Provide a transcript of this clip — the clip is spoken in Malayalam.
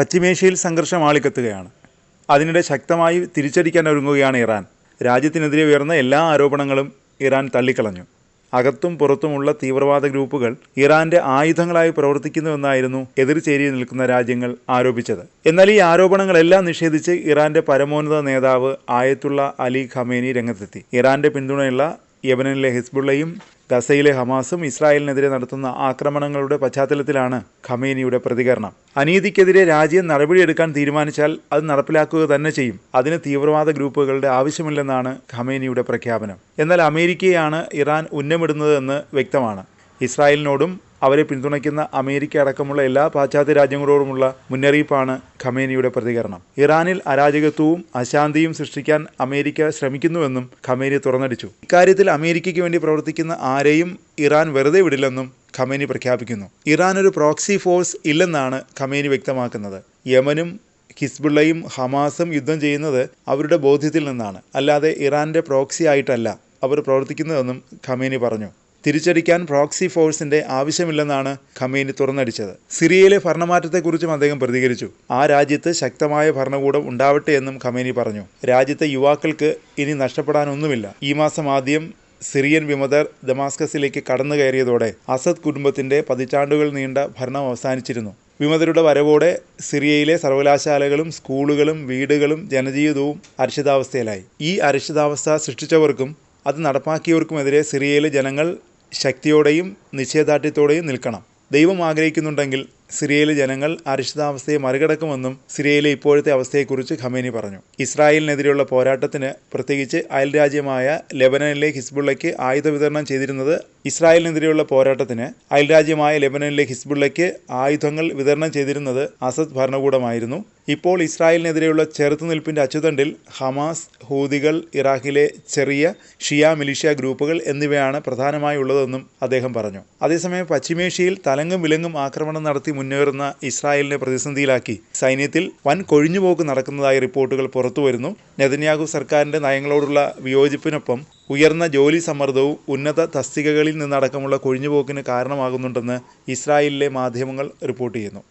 പശ്ചിമേഷ്യയിൽ സംഘർഷം ആളിക്കത്തുകയാണ്. അതിനിടെ ശക്തമായി തിരിച്ചടിക്കാൻ ഒരുങ്ങുകയാണ് ഇറാൻ. രാജ്യത്തിനെതിരെ ഉയർന്ന എല്ലാ ആരോപണങ്ങളും ഇറാൻ തള്ളിക്കളഞ്ഞു. അകത്തും പുറത്തുമുള്ള തീവ്രവാദ ഗ്രൂപ്പുകൾ ഇറാന്റെ ആയുധങ്ങളായി പ്രവർത്തിക്കുന്നുവെന്നായിരുന്നു എതിർചേരിയിൽ നിൽക്കുന്ന രാജ്യങ്ങൾ ആരോപിച്ചത്. എന്നാൽ ഈ ആരോപണങ്ങളെല്ലാം നിഷേധിച്ച് ഇറാന്റെ പരമോന്നത നേതാവ് ആയത്തുള്ള അലി ഖമേനി രംഗത്തെത്തി. ഇറാന്റെ പിന്തുണയുള്ള യെമനിലെ ഹിസ്ബുള്ളയും ഗസയിലെ ഹമാസും ഇസ്രായേലിനെതിരെ നടത്തുന്ന ആക്രമണങ്ങളുടെ പശ്ചാത്തലത്തിലാണ് ഖമേനിയുടെ പ്രതികരണം. അനീതിക്കെതിരെ രാജ്യം നടപടിയെടുക്കാൻ തീരുമാനിച്ചാൽ അത് നടപ്പിലാക്കുക തന്നെ ചെയ്യും. അതിന് തീവ്രവാദ ഗ്രൂപ്പുകളുടെ ആവശ്യമില്ലെന്നാണ് ഖമേനിയുടെ പ്രഖ്യാപനം. എന്നാൽ അമേരിക്കയാണ് ഇറാൻ ഉന്നമിടുന്നതെന്ന് വ്യക്തമാണ്. ഇസ്രായേലിനോടും അവരെ പിന്തുണയ്ക്കുന്ന അമേരിക്ക അടക്കമുള്ള എല്ലാ പാശ്ചാത്യ രാജ്യങ്ങളോടുമുള്ള മുന്നറിയിപ്പാണ് ഖമേനിയുടെ പ്രതികരണം. ഇറാനിൽ അരാജകത്വവും അശാന്തിയും സൃഷ്ടിക്കാൻ അമേരിക്ക ശ്രമിക്കുന്നുവെന്നും ഖമേനി തുറന്നടിച്ചു. ഇക്കാര്യത്തിൽ അമേരിക്കയ്ക്ക് വേണ്ടി പ്രവർത്തിക്കുന്ന ആരെയും ഇറാൻ വെറുതെ വിടില്ലെന്നും ഖമേനി പ്രഖ്യാപിക്കുന്നു. ഇറാൻ ഒരു പ്രോക്സി ഫോഴ്സ് ഇല്ലെന്നാണ് ഖമേനി വ്യക്തമാക്കുന്നത്. യമനും ഹിസ്ബുള്ളയും ഹമാസും യുദ്ധം ചെയ്യുന്നത് അവരുടെ ബോധ്യത്തിൽ നിന്നാണ്, അല്ലാതെ ഇറാന്റെ പ്രോക്സി ആയിട്ടല്ല അവർ പ്രവർത്തിക്കുന്നതെന്നും ഖമേനി പറഞ്ഞു. തിരിച്ചടിക്കാൻ പ്രോക്സി ഫോഴ്സിന്റെ ആവശ്യമില്ലെന്നാണ് ഖമേനി തുറന്നടിച്ചത്. സിറിയയിലെ ഭരണമാറ്റത്തെക്കുറിച്ചും അദ്ദേഹം പ്രതികരിച്ചു. ആ രാജ്യത്ത് ശക്തമായ ഭരണകൂടം ഉണ്ടാവട്ടെ എന്നും ഖമേനി പറഞ്ഞു. രാജ്യത്തെ യുവാക്കൾക്ക് ഇനി നഷ്ടപ്പെടാനൊന്നുമില്ല. ഈ മാസം ആദ്യം സിറിയൻ വിമതർ ദമാസ്കസിലേക്ക് കടന്നു കയറിയതോടെ അസദ് കുടുംബത്തിന്റെ പതിറ്റാണ്ടുകൾ നീണ്ട ഭരണം അവസാനിച്ചിരുന്നു. വിമതരുടെ വരവോടെ സിറിയയിലെ സർവകലാശാലകളും സ്കൂളുകളും വീടുകളും ജനജീവിതവും അരക്ഷിതാവസ്ഥയിലായി. ഈ അരക്ഷിതാവസ്ഥ സൃഷ്ടിച്ചവർക്കും അത് നടപ്പാക്കിയവർക്കുമെതിരെ സിറിയയിലെ ജനങ്ങൾ ശക്തിയോടെയും നിശ്ചയദാർഢ്യത്തോടെയും നിൽക്കണം. ദൈവം ആഗ്രഹിക്കുന്നുണ്ടെങ്കിൽ സിറിയയിലെ ജനങ്ങൾ അരക്ഷിതാവസ്ഥയെ മറികടക്കുമെന്നും സിറിയയിലെ ഇപ്പോഴത്തെ അവസ്ഥയെക്കുറിച്ച് ഖമേനി പറഞ്ഞു. ഇസ്രായേലിനെതിരെയുള്ള പോരാട്ടത്തിന് പ്രത്യേകിച്ച് അയൽരാജ്യമായ ലെബനനിലെ ഹിസ്ബുള്ളയ്ക്ക് ആയുധ വിതരണം ചെയ്തിരുന്നത് ഇസ്രായേലിനെതിരെയുള്ള പോരാട്ടത്തിന് അയൽരാജ്യമായ ലെബനനിലെ ഹിസ്ബുള്ളയ്ക്ക് ആയുധങ്ങൾ വിതരണം ചെയ്തിരുന്നത് അസദ് ഭരണകൂടമായിരുന്നു. ഇപ്പോൾ ഇസ്രായേലിനെതിരെയുള്ള ചെറുത്തുനിൽപ്പിന്റെ അച്ചുതണ്ടിൽ ഹമാസ്, ഹൂതികൾ, ഇറാഖിലെ ചെറിയ ഷിയ മിലിഷ്യ ഗ്രൂപ്പുകൾ എന്നിവയാണ് പ്രധാനമായി ഉള്ളതെന്നും അദ്ദേഹം പറഞ്ഞു. അതേസമയം പശ്ചിമേഷ്യയിൽ തലങ്ങും വിലങ്ങും ആക്രമണം നടത്തി മുന്നേറുന്ന ഇസ്രായേലിനെ പ്രതിസന്ധിയിലാക്കി സൈന്യത്തിൽ വൻ കൊഴിഞ്ഞുപോക്ക് നടക്കുന്നതായി റിപ്പോർട്ടുകൾ പുറത്തുവരുന്നു. നെതന്യാഹു സർക്കാരിന്റെ നയങ്ങളോടുള്ള വിയോജിപ്പിനൊപ്പം ഉയർന്ന ജോലി സമ്മർദ്ദവും ഉന്നത തസ്തികകളിൽ നിന്നടക്കമുള്ള കൊഴിഞ്ഞുപോക്കിന് കാരണമാകുന്നുണ്ടെന്ന് ഇസ്രായേലിലെ മാധ്യമങ്ങൾ റിപ്പോർട്ട് ചെയ്യുന്നു.